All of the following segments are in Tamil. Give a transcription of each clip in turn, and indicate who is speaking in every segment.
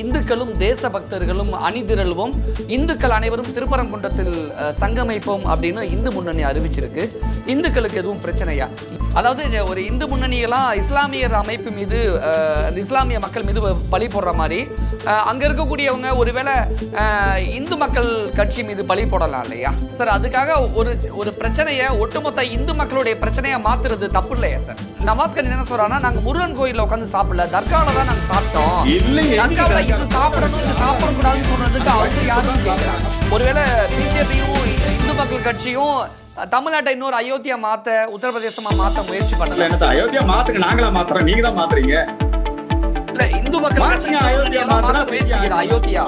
Speaker 1: இந்துக்களும் தேசபக்தர்களும் அணிதிரள்வோம், இந்துக்கள் அனைவரும் திருப்பரங்குன்றத்தில் சங்கமிப்போம் அப்படின்னு இந்து முன்னணி அறிவிச்சிருக்கு. இந்துக்களுக்கு எதுவும் பிரச்சனையா? அதாவது ஒரு இந்து முன்னணியெல்லாம் இஸ்லாமியர் அமைப்பு மீது இஸ்லாமிய மக்கள் மீது பழி போடுற மாதிரி அங்க இருக்கக்கூடியவங்க ஒருவேளை இந்து மக்கள் கட்சி மீது பழி போடலாம் இல்லையா சார்? அதுக்காக ஒரு பிரச்சனையை ஒட்டுமொத்த இந்து மக்களுடைய பிரச்சனையை மாத்துறது தப்பு இல்லையா சார்? நவாஸ்கர் என்ன சொல்றாங்கன்னா, நாங்க முருகன் கோயில்ல உட்காந்து சாப்பிடல, தர்காவில தான் நாங்க சாப்பிட்டோம். தர்காவில இது சாப்பிடணும் இது சாப்பிடக்கூடாதுன்னு சொன்னதுக்கு அவங்க யாரும் கேட்கிறாங்க. ஒருவேளை பிஜேபியும் இந்து மக்கள் கட்சியும் தமிழ்நாட்டை இன்னொரு அயோத்தியா மாத்த, உத்தரப்பிரதேசமா மாத்த முயற்சி பண்ணல.
Speaker 2: அயோத்தியா மாத்துக்கு நாங்களா மாத்துறோம், நீங்க தான் மாத்துறீங்க.
Speaker 1: இல்ல, இந்து மக்கள் கட்சி அயோத்தியா மாத்த முயற்சிக்குது. அயோத்தியா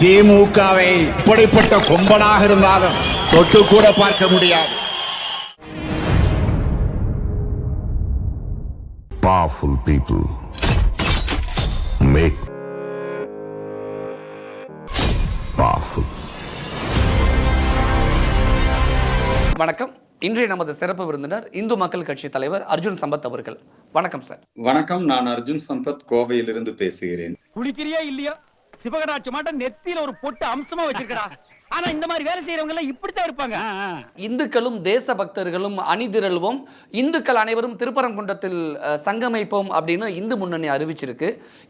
Speaker 3: திமுகவை இப்படிப்பட்ட கொம்பனாக இருந்தாலும் தொட்டு கூட பார்க்க முடியாது.
Speaker 4: Powerful people make powerful.
Speaker 1: வணக்கம். இன்றைய நமது சிறப்பு விருந்தினர் இந்து மக்கள் கட்சி தலைவர் அர்ஜுன் சம்பத் அவர்கள். வணக்கம் சார்.
Speaker 2: வணக்கம், நான் அர்ஜுன் சம்பத், கோவையிலிருந்து பேசுகிறேன்.
Speaker 5: குளிக்கிறியா இல்லையா? சிவகடாட்சி மாட்டம் நெத்தியில ஒரு பொட்டு அம்சமா வச்சிருக்கடா. ஆனா இந்த மாதிரி வேலை செய்யறவங்க எல்லாம் இப்படித்தான் இருப்பாங்க.
Speaker 1: இந்துக்களும் தேசபக்தர்களும் அணிதிரள்வோம், இந்துக்கள் அனைவரும் திருப்பரங்குன்றத்தில் சங்கமிப்போம் அப்படின்னு இந்து முன்னணி அறிவிச்சிருக்கு.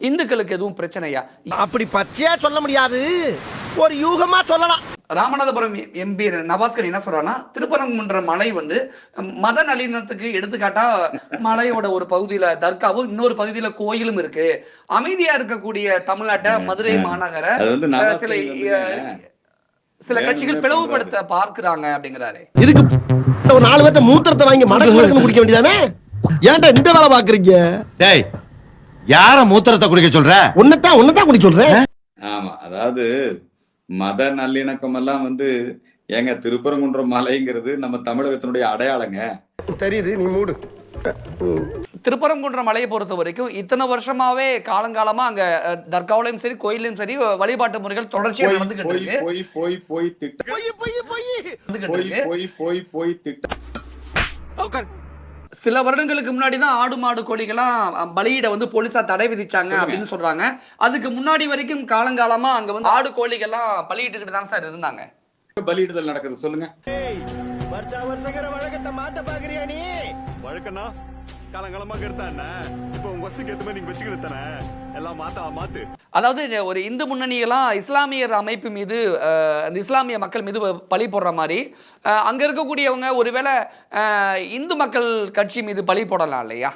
Speaker 1: இந்துக்களுக்கு எதுவும் பிரச்சனையா?
Speaker 6: அப்படி பச்சையா சொல்ல முடியாது, ஒரு யூகமா சொல்லலாம்.
Speaker 1: ராமநாதபுரம் எம்பி நவாஸ்கர் என்ன சொல்றாங்கன்னா, திருப்பரங்குன்ற மலை மத நல்லிணத்துக்கு எடுத்துக்காட்டா மலையோட ஒரு பகுதியில தர்காவும் இன்னொரு பகுதியில கோயிலும் இருக்கு. அமைதியா இருக்கக்கூடிய தமிழ்நாட்டை மதுரை மாநகர சில கட்சிகள் பிளவுபடுத்த பார்க்கிறாங்க அப்படிங்கிறாரு.
Speaker 6: இதுக்கு ஒரு 4 பேர்ட்ட மூத்திரத்தை வாங்கி மடக்கு குடிக்க வேண்டியதானே? ஏன்டா இந்த வேலை பாக்குறீங்க?
Speaker 3: டேய், யார மூத்திரத்தை குடிக்க சொல்ற?
Speaker 6: உன்னதான் குடிக்க சொல்றேன்.
Speaker 2: ஆமா, அதாவது மத நல்லிணக்கம் எல்லாம் ஏங்க திருப்பரங்குன்றம் மலைங்கிறது நம்ம தமிழகத்தினுடைய அடையாளங்க.
Speaker 6: தெரியுது, நீ மூடு.
Speaker 1: திருப்பரங்குன்ற மலையை பொறுத்த வரைக்கும் இத்தனை வருஷமாவே காலங்காலமா அங்க தர்காவிலையும் சரி கோயிலையும் சரி வழிபாட்டு முறைகள் தொடர்ச்சியா நடந்துகிட்டு இருக்கு. சில வருடங்களுக்கு முன்னாடிதான் ஆடு மாடு கோழிகள்லாம் பலியிட போலீஸா தடை விதிச்சாங்க அப்படின்னு சொல்றாங்க. அதுக்கு முன்னாடி வரைக்கும் காலங்காலமா அங்க ஆடு கோழிகள்லாம் பலியிட்டு தான் சார் இருந்தாங்க.
Speaker 2: பலியிடுதல் நடக்குது, சொல்லுங்க.
Speaker 7: வழக்கத்தை மாத்த பாக்குறியா நீ? வழக்கனா காலங்காலமா கருத்தானே, இப்ப உங்க வசதிக்கு ஏத்த மாதிரி நீங்க வச்சுக்கிட்டானே எல்லாம் மாத்து.
Speaker 1: அதாவது ஒரு இந்து முன்னணியெல்லாம் இஸ்லாமியர் அமைப்பு மீது இஸ்லாமிய மக்கள் மீது பழி போடுற மாதிரி அங்க இருக்கக்கூடியவங்க ஒருவேளை இந்து மக்கள் கட்சி மீது பழி போடலாம் இல்லையா?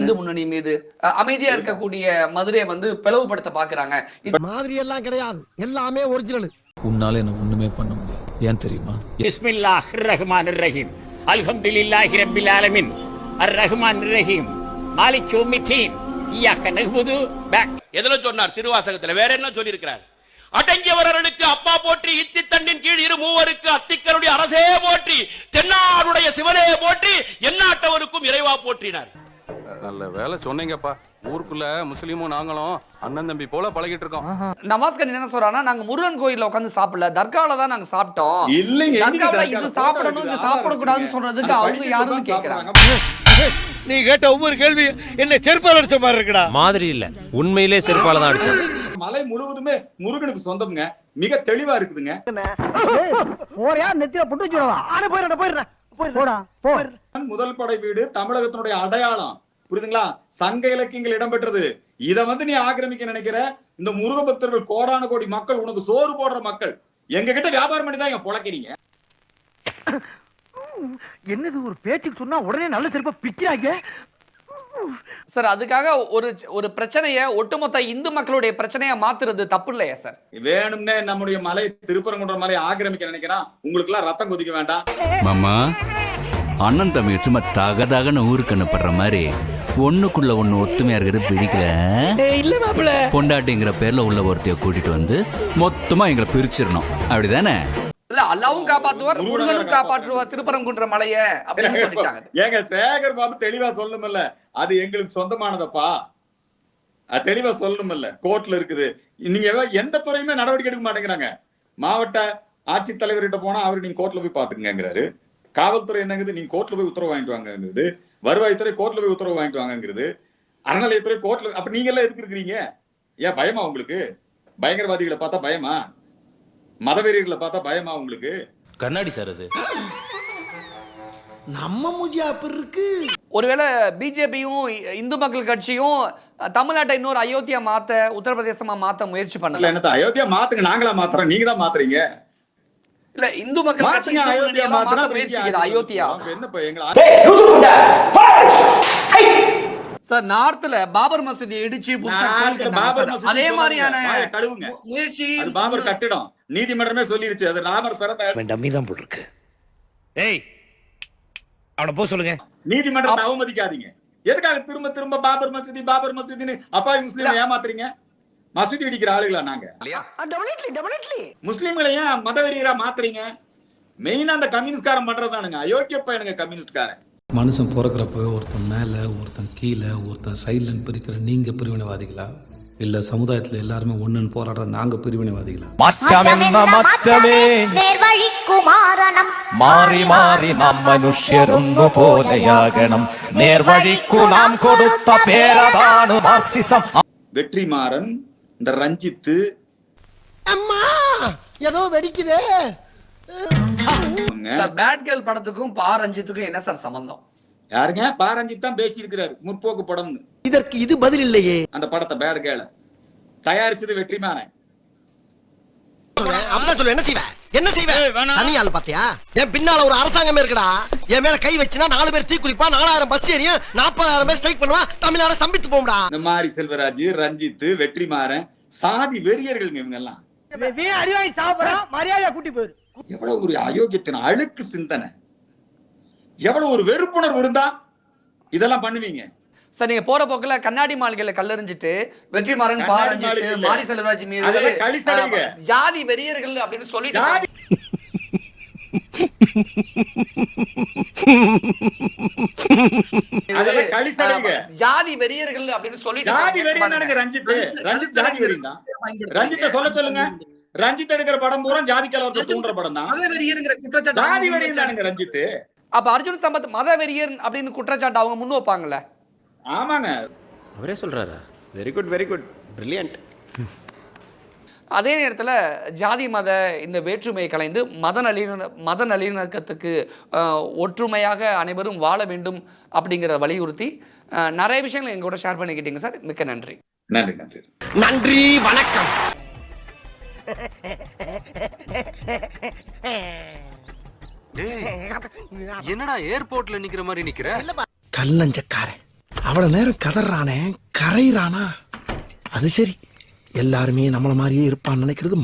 Speaker 1: இந்து முன்னணி மீது அமைதியா இருக்கக்கூடிய மதுரையை பிளவுபடுத்த பாக்குறாங்க.
Speaker 6: மாதிரி எல்லாம் கிடையாது, எல்லாமே ஒரிஜினல்.
Speaker 8: உன்னால என்ன ஒண்ணுமே பண்ண முடியாது, ஏன் தெரியுமா?
Speaker 5: பிஸ்மில்லாஹிர் ரஹ்மானிர் ரஹீம், அல்ஹம்துலில்லாஹி ரப்பில் ஆலமீன், அர் ரஹ்மானிர் ரஹீம், மாலிக் யௌமித்தீன், இய்யாக நஅ்புது.
Speaker 9: எதுல சொன்னார்? திருவாசகத்துல. வேற என்ன சொல்லி இருக்கிறார்? அடங்கியவர்களுக்கு அப்பா போற்றி, இத்தி தண்டின் கீழ் இரு மூவருக்கு அத்திக்கருடைய அரசே போற்றி, தென்னாடுடைய சிவனே போற்றி, எந்நாட்டவருக்கும் இறைவா போற்றினார்.
Speaker 10: நல்ல வேலை சொன்னீங்கப்பா. ஊருக்குள்ள முஸ்லீமும் நாங்களும் அண்ணன் தம்பி போல பழகிட்டு இருக்கோம்.
Speaker 1: நவாஸ்கர் என்ன சொல்றாங்கன்னா, நாங்க முருகன் கோயில்ல உட்காந்து சாப்பிடல, தர்காவில தான் நாங்க சாப்பிட்டோம். தர்காவில இது சாப்பிடணும் இது சாப்பிடக்கூடாதுன்னு சொல்றதுக்கு அவங்க யாருன்னு கேக்குறாங்க.
Speaker 6: நீ கேட்ட ஒவ்வொரு கேள்வி என்ன செருப்பால அடிச்ச மாதிரி இருக்குடா.
Speaker 8: மாதிரி இல்ல, உண்மையிலே செருப்பால தான் அடிச்சது.
Speaker 2: மலை முழுவதுமே முருகனுக்கு சொந்தம்ங்க, மிக தெளிவா இருக்குதுங்க.
Speaker 5: போறியா நெத்தியில புட்டு வச்சுடவா? ஆனா போயிடுறேன்.
Speaker 2: முதல் படை வீடு தமிழகத்தினுடைய அடையாளம், புரியுதுங்களா? சங்க இலக்கியங்கள் இடம்பெற்றது. இத நீ ஆக்கிரமிக்க நினைக்கிற இந்த முருக பக்தர்கள் கோடான கோடி மக்கள், உனக்கு சோறு போடுற மக்கள், எங்க கிட்ட வியாபாரம் பண்ணி தான் இங்க பொழைக்கிறீங்க.
Speaker 5: என்னது ஒரு பேச்சுக்கு சொன்னா உடனே நல்ல செருப்பா பிக்கிறாங்க
Speaker 1: சார்? அதுக்காக ஒரு பிரச்சனையை ஒட்டுமொத்த இந்து மக்களுடைய பிரச்சனையை மாத்துறது தப்பு இல்லையா சார்?
Speaker 2: வேணும்னே நம்முடைய மலை திருப்பரங்குன்ற மலை ஆக்கிரமிக்க நினைக்கிறான். உங்களுக்கு எல்லாம் ரத்தம் கொதிக்க வேண்டாம்
Speaker 11: மாமா. அண்ணன் தம்பி சும்மா தகதகன்னு ஊருக்கு அனுப்புற மாதிரி ஒண்ணுக்குள்ள ஒண்ணு ஒத்துமையா இருக்கிறது பிடிக்கல. பொண்டாட்டிங்கிற பேர்ல உள்ள ஒருத்தைய கூட்டிட்டு மொத்தமா எங்களை பிரிச்சிடணும், அப்படிதானே?
Speaker 1: இல்ல, அல்லாவும் காப்பாற்றுவார், முருகனும் காப்பாற்றுவார் திருப்பரங்குன்ற மலைய அப்படின்னு சொல்லிட்டாங்க.
Speaker 2: ஏங்க சேகர் பாபு தெளிவா சொல்லணும்ல, அது எங்களுக்கு சொந்தமானதப்பா, அது தெளிவா சொல்லணும்ல. கோர்ட்ல இருக்குது. நீங்க எந்த துறையுமே நடவடிக்கை எடுக்க மாட்டேங்கிறாங்க. மாவட்ட ஆட்சித்தலைவர்கிட்ட போனா அவரு நீங்க கோர்ட்ல போய் பாத்துக்கங்கிறாரு. காவல்துறை என்னங்குது, நீங்க கோர்ட்ல போய் உத்தரவு வாங்கிட்டு வாங்கங்குது. வருவாய்த்துறை கோர்ட்ல போய் உத்தரவு வாங்கிட்டு வாங்கங்கிறது. அறநிலையத்துறை கோர்ட்ல. அப்ப நீங்க எல்லாம் எதுக்கு இருக்கிறீங்க? ஏன் பயமா உங்களுக்கு? பயங்கரவாதிகளை பார்த்தா பயமா? மதவெறியர்களை பார்த்தா பயமா உங்களுக்கு?
Speaker 8: கண்ணாடி சார் அது.
Speaker 6: நம்ம மூஞ்சியா அப்படி இருக்கு.
Speaker 1: ஒருவேளை பிஜேபியும் இந்து மக்கள் கட்சியும் தமிழ்நாட்டை இன்னொரு அயோத்தியா மாத்த, உத்தரப்பிரதேசமா மாத்த முயற்சி பண்ணல.
Speaker 2: என்னத்த அயோத்தியா மாத்துங்க, நாங்களா மாத்துறோம், நீங்க தான் மாத்துறீங்க.
Speaker 1: இல்ல இந்து மக்கள் கட்சி
Speaker 2: மாத்துங்க, அயோத்தியா மாத்துனா
Speaker 1: முயற்சிக்குது. அயோத்தியா
Speaker 2: என்ன இப்ப எங்களை
Speaker 1: சார் நார்த்ல பாபர் மசூதியை இடிச்சு புதுசா கோயில் கட்டினாங்க. அதே மாதிரியான
Speaker 2: கழுவுங்க
Speaker 1: முயற்சி.
Speaker 2: அது பாபர் கட்டிடம், நீதிமன்றமே சொல்லிருச்சு அது ராமர் பிறந்த
Speaker 8: டம்மி தான் போல் இருக்கு. ஏய் அவனை போ சொல்லுங்க.
Speaker 2: நீதிமன்றத்தை அவமதிக்காதீங்க. எதுக்காக திரும்ப திரும்ப பாபர் மசூதின்னு அப்பாவி முஸ்லீம் ஏமாத்துறீங்க? மசூதி இடிக்கிற ஆளுகளா நாங்க? முஸ்லீம்களை ஏன் மதவெறியரா மாத்துறீங்க? மெயினா அந்த கம்யூனிஸ்ட்காரன் பண்றதானுங்க, அயோக்கிய பையனுங்க கம்யூனிஸ்ட்காரன்.
Speaker 8: மனுஷன் பிறக்கிறப்ப ஒருத்தன் மேலே ஒருத்தன் கீழே ஒருத்தன் சைட்லன்னு பிரிக்கிற நீங்க பிரிவினைவாதிகளா, இல்ல சமுதாயத்துல எல்லாருமே ஒண்ணுன்னு போராடுற நாங்க பிரிவினைவாதிகளா?
Speaker 3: മാറി മാറി നാം മനുഷ്യരൊന്നു പോലെയാകണം. നേർവഴിക്കു നാം കൊടുത്ത പേരതാണ് മാർക്സിസം.
Speaker 2: வெற்றிமாறன், இந்த ரஞ்சித்,
Speaker 6: அம்மா ஏதோ வெடிக்குதே.
Speaker 1: சார் பேட் கேர்ள் படத்துக்கும் பா ரஞ்சித்துக்கும் என்ன சார் சம்பந்தம்?
Speaker 2: யாருங்க? பா ரஞ்சித் தான் பேசி இருக்கிறாரு முற்போக்கு படம்.
Speaker 6: இதற்கு இது பதில் இல்லையே.
Speaker 2: அந்த படத்தை பேட் கேர்ள் தயாரிச்சது வெற்றிமாறன்.
Speaker 6: அப்பதான் சொல்ல என்ன செய்வ? என்ன செய்வ? தனியாள் பாத்தியா? என் பின்னால ஒரு அரசாங்கமே இருக்குடா. என் மேல கை வச்சுனா 4 பேர் தீ குளிப்பா, 4000 பஸ் ஏறியும் 40000 பேர் ஸ்ட்ரைக் பண்ணுவா, தமிழ்நாடு சம்பித்து போம்டா.
Speaker 2: இந்த மாதிரி செல்வராஜ், ரஞ்சித், வெற்றிமாறன் சாதி வெறியர்கள் இவங்க எல்லாம். எவ்வளவு ஒரு அயோக்கியத்தின் அழுக்கு சிந்தனை, எவ்வளவு ஒரு வெறுப்புணர்வு இருந்தா இதெல்லாம் பண்ணுவீங்க?
Speaker 1: சார் நீங்க போற போக்குல கண்ணாடி மாளிகையில கல்லறிஞ்சிட்டு வெற்றிமாறன், பா ரஞ்சித், மாரி செல்வராஜ் மீது ஜாதி வெறியர்கள் அப்படின்னு சொல்லிட்டு ஜாதி வெறியர்கள் அப்படின்னு சொல்லிட்டு
Speaker 2: ரஞ்சித்தை சொல்ல சொல்லுங்க. ரஞ்சித் எடுக்கிற படம் பூரா ஜாதி கலவரத்தை தூண்டுற படம் தான். ஜாதி வெறியர் தானுங்க ரஞ்சித்.
Speaker 1: அப்ப அர்ஜுன் சம்பத் மத வெறியர் அப்படின்னு குற்றச்சாட்டு அவங்க முன் வைப்பாங்கல்ல?
Speaker 2: ஆமாங்க,
Speaker 7: அவரே சொல்றாரா? Very good, very good, brilliant.
Speaker 1: அதே நேரத்தில் ஜாதி மத இந்த வேற்றுமையை கலைந்து மத நல்லிணக்கத்துக்கு ஒற்றுமையாக அனைவரும் வாழ வேண்டும் அப்படிங்கிறத வலியுறுத்தி நிறைய விஷயங்களை எங்களோட ஷேர் பண்ணிக்கிட்டீங்க சார். மிக்க நன்றி.
Speaker 2: நன்றி நன்றி
Speaker 6: நன்றி, வணக்கம்.
Speaker 8: என்னடா ஏர்போர்ட்ல நிக்கிற மாதிரி நிக்கிற?
Speaker 6: கல்லஞ்சக்காரன் அவ்வளவு நேரம் கதறானே, கரையிறானா? அது சரி, எல்லாருமே நம்மள மாதிரியே இருப்பான்னு நினைக்கிறது